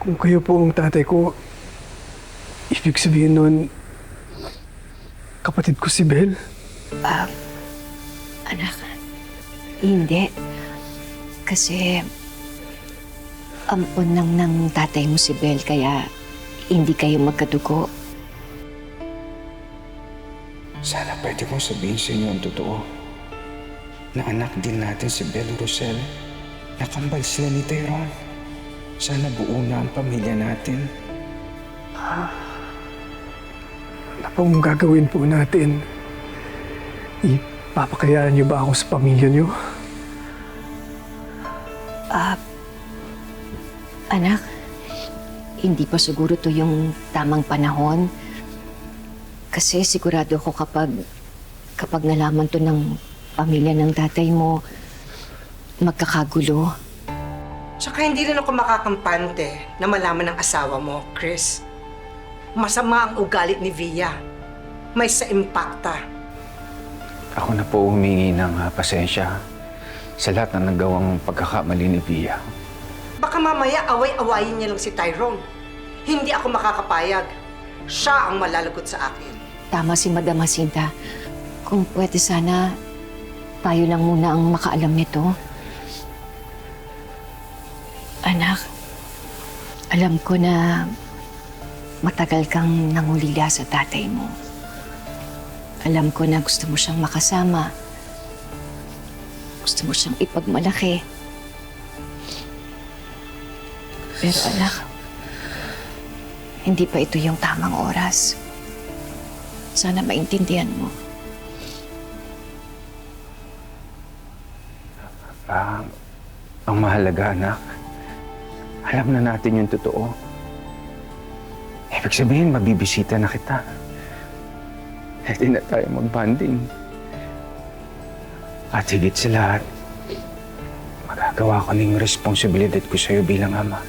Kung kayo po ang tatay ko, ibig sabihin nun, kapatid ko si Bel? Anak, hindi. Kasi ampon lang ng tatay mo si Bel, kaya hindi kayo magkadugo. Sana pwede kong sabihin sa inyo ang totoo. Na anak din natin si Bel Rosel. Nakambal sila ni Tyrone. Sana buo na ang pamilya natin. Ano pong gagawin po natin? Ipapakayaan niyo ba ako sa pamilya niyo? Anak, hindi pa siguro to yung tamang panahon. Kasi sigurado ko kapag nalaman to ng pamilya ng tatay mo, magkakagulo. Tsaka hindi rin ako makakampante na malaman ng asawa mo, Chris. Masama ang ugali ni Via. May sa impacta. Ako na po humingi ng pasensya sa lahat ng nagawang pagkakamali ni Via. Baka mamaya away-awayin niya lang si Tyrone. Hindi ako makakapayag. Siya ang malalagot sa akin. Tama si Madam Jacinta. Kung pwede sana, tayo lang muna ang makaalam nito. Anak, alam ko na matagal kang nangulila sa tatay mo. Alam ko na gusto mo siyang makasama. Gusto mo siyang ipagmalaki. Pero anak, hindi pa ito yung tamang oras. Sana maintindihan mo. Ang mahalaga, anak, alam na natin yung totoo. Ibig sabihin, mabibisita na kita. Pwede na tayo mag-bonding. At higit sa lahat, magagawa ko na yung responsibilidad ko sa'yo bilang ama.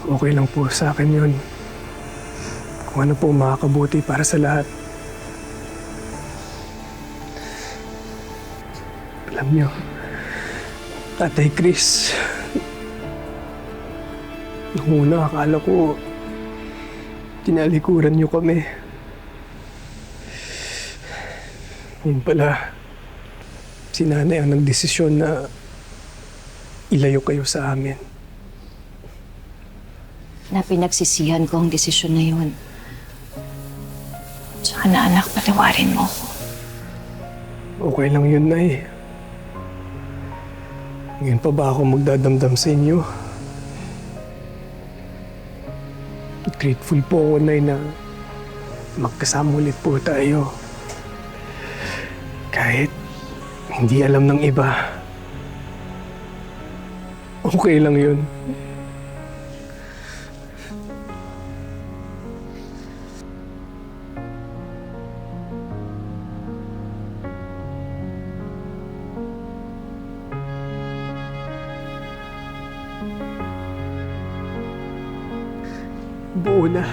Okay lang po sa akin yun. Kung ano po makakabuti para sa lahat. Alam niyo, Tatay Chris, nung una akala ko tinalikuran niyo kami. Yun pala, si nanay ang nagdesisyon na ilayo kayo sa amin. Na pinagsisihan ko ang desisyon na yun. Tsaka na anak, patawarin mo ko. Okay lang yun, Nay. Ngayon pa ba ako magdadamdam sa inyo? Grateful po ako, Nay, na magkasama ulit po tayo. Kahit hindi alam ng iba. Okay lang yun. Buo na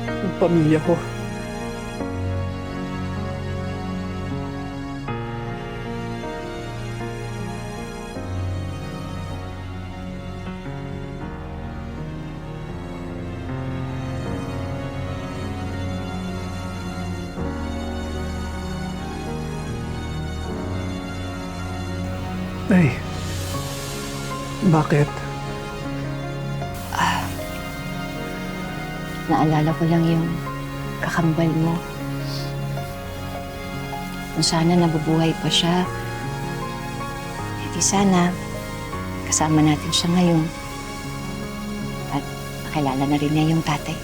ang pamilya ko. Ay, bakit? Naalala ko lang yung kakambal mo. Kung sana nabubuhay pa siya, di sana kasama natin siya ngayon. At nakilala na rin niya yung tatay.